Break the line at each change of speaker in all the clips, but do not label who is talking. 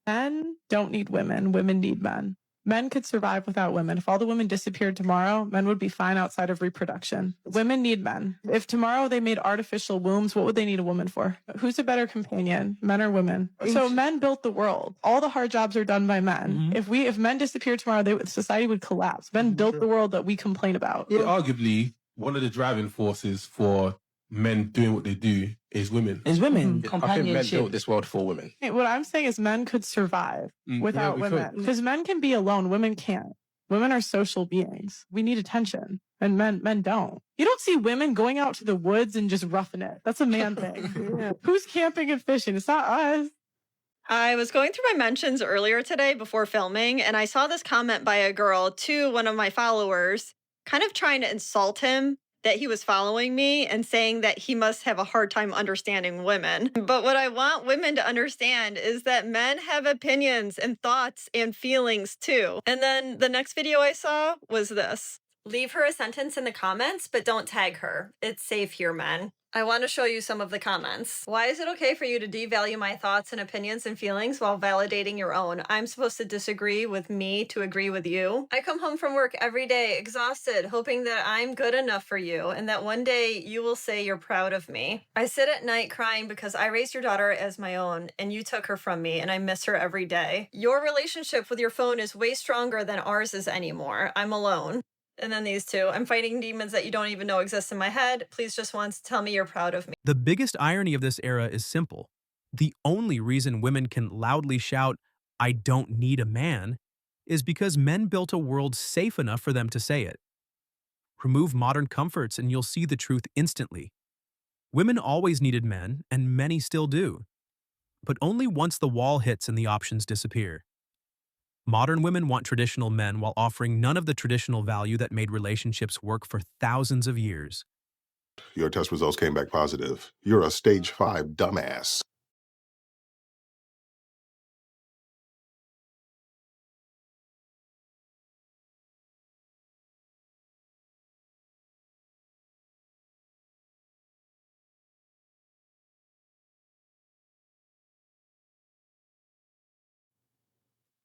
Men don't need women. Women need men. Men could survive without women. If all the women disappeared tomorrow, men would be fine outside of reproduction. Women need men. If tomorrow they made artificial wombs, what would they need a woman for? Who's a better companion, men or women? So men built the world. All the hard jobs are done by men. If men disappeared tomorrow, society would collapse. Men built the world that we complain about.
Yeah, arguably, one of the driving forces for men doing what they do is women.
Is women.
I think men built this world for women.
What I'm saying is men could survive without
we
women.
could.
Because men can be alone. Women can't. Women are social beings. We need attention. And men don't. You don't see women going out to the woods and just roughing it. That's a man thing. Who's camping and fishing? It's not us.
I was going through my mentions earlier today before filming, and I saw this comment by a girl to one of my followers, kind of trying to insult him that he was following me and saying that he must have a hard time understanding women. But what I want women to understand is that men have opinions and thoughts and feelings too. And then the next video I saw was this. Leave her a sentence in the comments, but don't tag her. It's safe here, men. I want to show you some of the comments. Why is it okay for you to devalue my thoughts and opinions and feelings while validating your own? I'm supposed to disagree with me to agree with you. I come home from work every day exhausted, hoping that I'm good enough for you and that one day you will say you're proud of me. I sit at night crying because I raised your daughter as my own and you took her from me and I miss her every day. Your relationship with your phone is way stronger than ours is anymore. I'm alone. And then these two. I'm fighting demons that you don't even know exist in my head. Please just once tell me you're proud of me.
The biggest irony of this era is simple. The only reason women can loudly shout, "I don't need a man," is because men built a world safe enough for them to say it. Remove modern comforts and you'll see the truth instantly. Women always needed men, and many still do. But only once the wall hits and the options disappear. Modern women want traditional men while offering none of the traditional value that made relationships work for thousands of years.
Your test results came back positive. You're a stage 5 dumbass.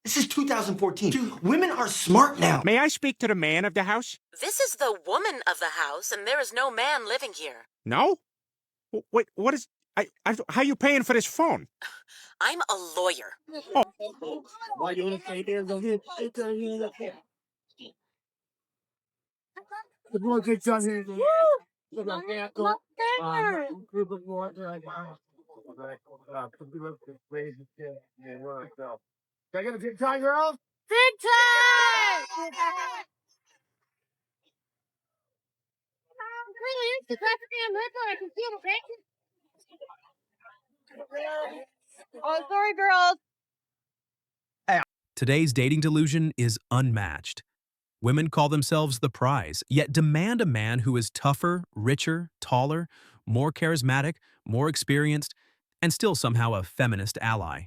This is 2014. Dude, women are smart now.
May I speak to the man of the house?
This is the woman of the house, and there is no man living here.
No? Wait, what is... how you paying for this phone?
I'm a lawyer.
Oh.
Why you want to stay there? Go ahead. The boy gets done here. Can I get a big time, girl?
Big time! Oh, sorry, girls.
Today's dating delusion is unmatched. Women call themselves the prize, yet demand a man who is tougher, richer, taller, more charismatic, more experienced, and still somehow a feminist ally.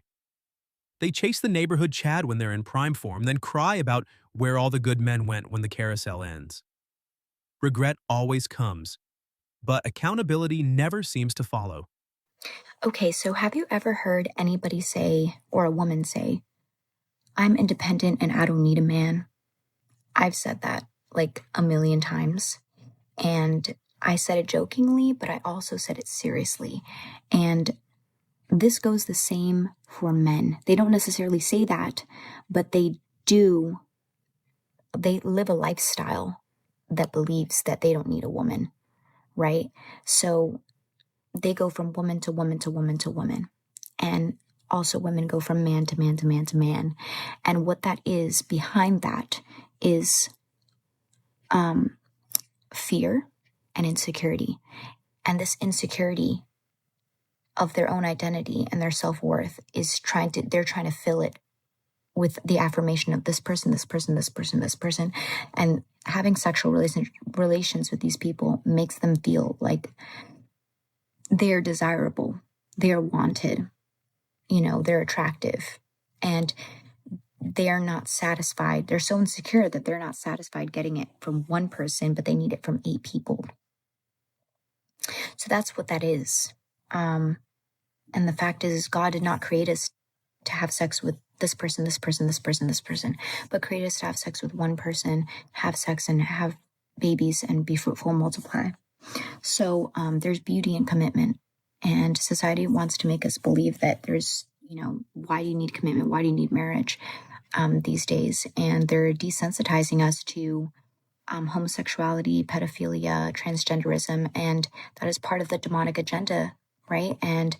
They chase the neighborhood Chad when they're in prime form, then cry about where all the good men went when the carousel ends. Regret always comes, but accountability never seems to follow.
Okay, so have you ever heard anybody say, or a woman say, "I'm independent and I don't need a man"? I've said that like a million times. And I said it jokingly, but I also said it seriously. And this goes the same for men. They don't necessarily say that, but they do. They live a lifestyle that believes that they don't need a woman, right? So they go from woman to woman to woman to woman. And also women go from man to man to man to man. And what that is behind that is fear and insecurity. And this insecurity of their own identity and their self-worth is they're trying to fill it with the affirmation of this person, this person, this person, this person. And having sexual relations with these people makes them feel like they're desirable, they're wanted, they're attractive, and they're not satisfied. They're so insecure that they're not satisfied getting it from one person, but they need it from 8 people. So that's what that is. And the fact is, God did not create us to have sex with this person, this person, this person, this person, but created us to have sex with one person, have sex and have babies and be fruitful and multiply. So there's beauty in commitment. And society wants to make us believe that there's, why do you need commitment? Why do you need marriage these days? And they're desensitizing us to homosexuality, pedophilia, transgenderism, and that is part of the demonic agenda, right? And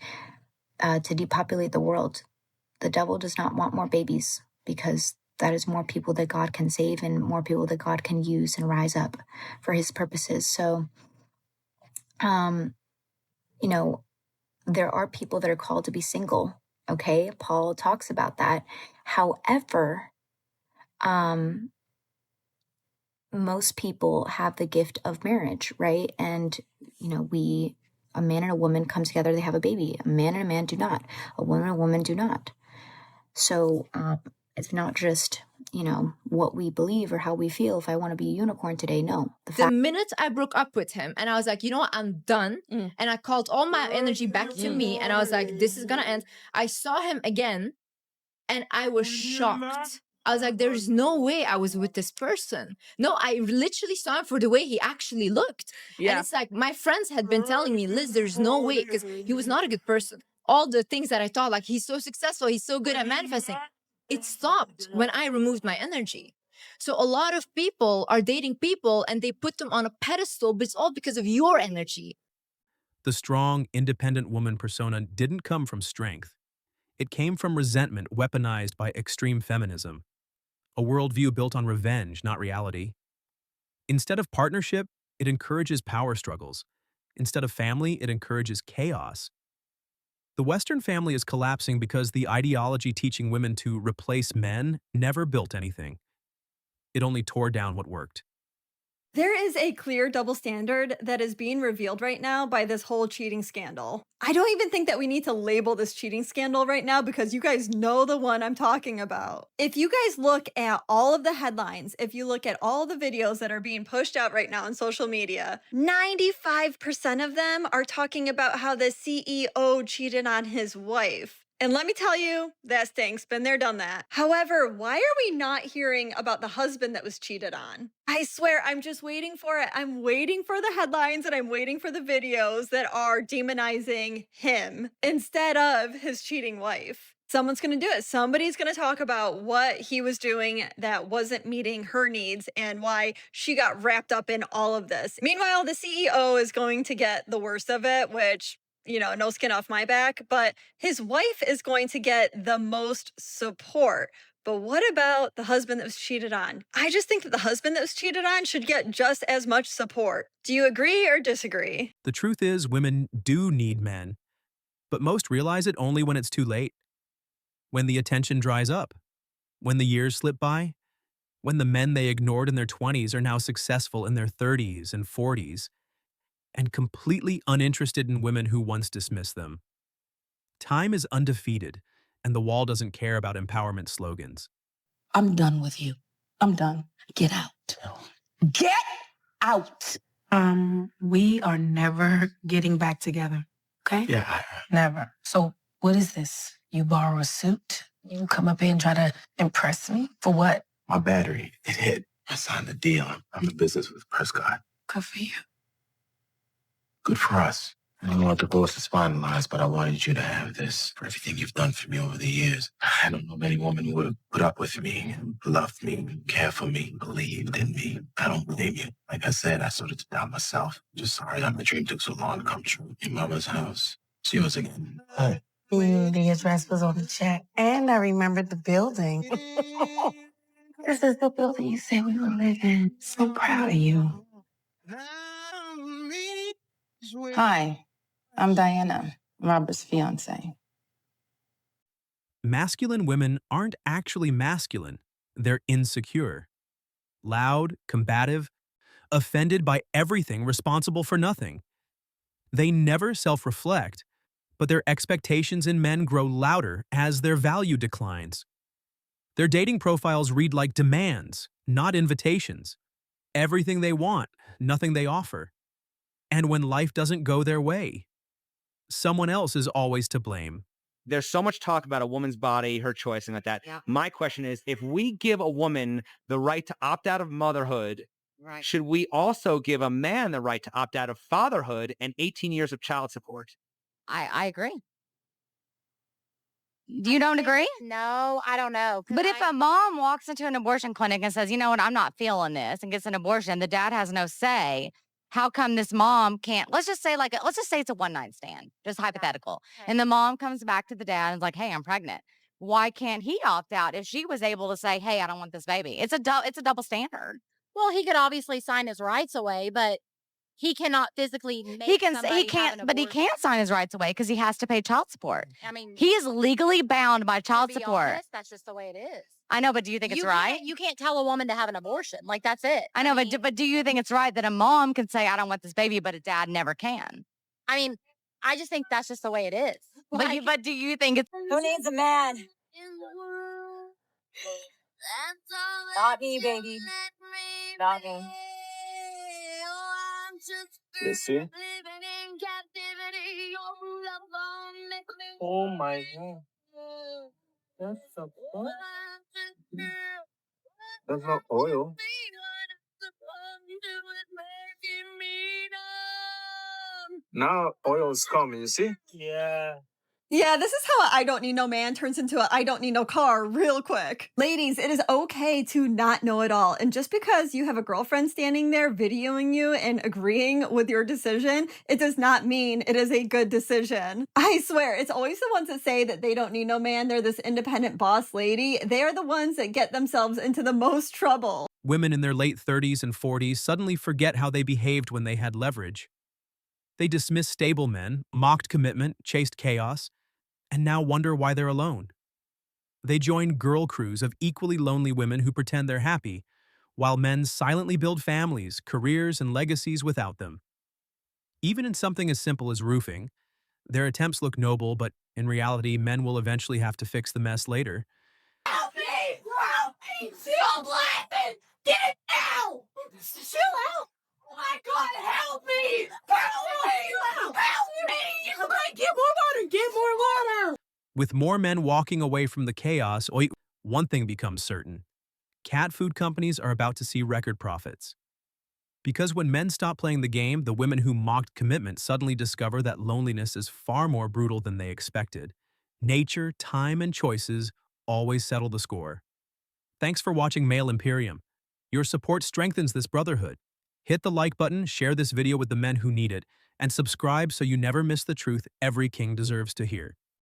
to depopulate the world. The devil does not want more babies because that is more people that God can save and more people that God can use and rise up for his purposes. So, there are people that are called to be single. Okay. Paul talks about that. However, most people have the gift of marriage, right? And, a man and a woman come together, they have a baby. A man and a man do not. A woman and a woman do not. So it's not just, what we believe or how we feel. If I want to be a unicorn today, no.
The minute I broke up with him and I was like, you know what, I'm done. And I called all my energy back to me and I was like, this is going to end. I saw him again and I was shocked. I was like, there's no way I was with this person. No, I literally saw him for the way he actually looked. Yeah. And it's like, my friends had been telling me, Liz, there's no way, because he was not a good person. All the things that I thought, like, he's so successful, he's so good at manifesting, it stopped when I removed my energy. So a lot of people are dating people and they put them on a pedestal, but it's all because of your energy.
The strong, independent woman persona didn't come from strength. It came from resentment weaponized by extreme feminism. A worldview built on revenge, not reality. Instead of partnership, it encourages power struggles. Instead of family, it encourages chaos. The Western family is collapsing because the ideology teaching women to replace men never built anything. It only tore down what worked.
There is a clear double standard that is being revealed right now by this whole cheating scandal. I don't even think that we need to label this cheating scandal right now because you guys know the one I'm talking about. If you guys look at all of the headlines, if you look at all the videos that are being pushed out right now on social media, 95% of them are talking about how the CEO cheated on his wife. And let me tell you, that stinks. Been there, done that. However, why are we not hearing about the husband that was cheated on? I swear, I'm just waiting for it. I'm waiting for the headlines and I'm waiting for the videos that are demonizing him instead of his cheating wife. Someone's going to do it. Somebody's going to talk about what he was doing that wasn't meeting her needs and why she got wrapped up in all of this. Meanwhile, the CEO is going to get the worst of it, which, no skin off my back, but his wife is going to get the most support. But what about the husband that was cheated on? I just think that the husband that was cheated on should get just as much support. Do you agree or disagree?
The truth is, women do need men, but most realize it only when it's too late. When the attention dries up, when the years slip by, when the men they ignored in their 20s are now successful in their 30s and 40s, and completely uninterested in women who once dismissed them. Time is undefeated, and the wall doesn't care about empowerment slogans.
I'm done with you. I'm done. Get out. Get out! We are never getting back together, okay?
Yeah.
Never. So what is this? You borrow a suit? You come up here and try to impress me? For what?
My battery, it hit. I signed the deal. I'm in business with Prescott.
Good for you.
Good for us. I know our divorce is finalized, but I wanted you to have this for everything you've done for me over the years. I don't know many women who would put up with me, loved me, cared for me, believed in me. I don't blame you. Like I said, I started to doubt myself. Just sorry that my dream took so long to come true. Your mama's house. It's yours again. Hi.
The address was on the check, and I remembered the building. This is the building you said we were living. So proud of you. Hi, I'm Diana, Robert's fiance.
Masculine women aren't actually masculine. They're insecure. Loud, combative, offended by everything, responsible for nothing. They never self-reflect, but their expectations in men grow louder as their value declines. Their dating profiles read like demands, not invitations. Everything they want, nothing they offer. And when life doesn't go their way, someone else is always to blame.
there's so much talk about a woman's body, her choice, and like that.
Yeah.
My question is, if we give a woman the right to opt out of motherhood,
Right.
should we also give a man the right to opt out of fatherhood and 18 years of child support?
I agree. You don't agree?
No, I don't know.
But if a mom walks into an abortion clinic and says, you know what, I'm not feeling this, and gets an abortion, the dad has no say. How come this mom can't? Let's just say it's a one-night stand, just hypothetical.
Okay.
And the mom comes back to the dad and is like, hey, I'm pregnant. Why can't he opt out if she was able to say, hey, I don't want this baby? It's a double standard.
Well, he could obviously sign his rights away, but he cannot physically make
He can
somebody
he
have
can't
an
but he
abortion.
can't sign his rights away because he has to pay child support.
I mean,
He is legally bound by child
to be
support.
honest, that's just the way it is.
I know, but do you think it's right?
You can't tell a woman to have an abortion. Like, that's it.
I know, but do you think it's right that a mom can say, I don't want this baby, but a dad never can?
I mean, I just think that's just the way it is.
But do you think it's...
Who needs a man? Not me, baby. Not me.
You see? Oh my god. That's so cool. That's not oil. Now oil's coming, you see? Yeah.
Yeah, this is how a I don't need no man turns into a I don't need no car real quick. Ladies, it is okay to not know it all. And just because you have a girlfriend standing there videoing you and agreeing with your decision, it does not mean it is a good decision. I swear, it's always the ones that say that they don't need no man. They're this independent boss lady. They are the ones that get themselves into the most trouble.
Women in their late 30s and 40s suddenly forget how they behaved when they had leverage. They dismissed stable men, mocked commitment, chased chaos, and now wonder why they're alone. They join girl crews of equally lonely women who pretend they're happy, while men silently build families, careers, and legacies without them. Even in something as simple as roofing, their attempts look noble, but in reality, men will eventually have to fix the mess later.
Help me! Help me! See, I'm laughing! Get it out! Chill out! Oh my God, help me! Help me! Help me! Somebody get more water! Get more water!
With more men walking away from the chaos, one thing becomes certain. Cat food companies are about to see record profits. Because when men stop playing the game, the women who mocked commitment suddenly discover that loneliness is far more brutal than they expected. Nature, time, and choices always settle the score. Thanks for watching Male Imperium. Your support strengthens this brotherhood. Hit the like button, share this video with the men who need it, and subscribe so you never miss the truth every king deserves to hear.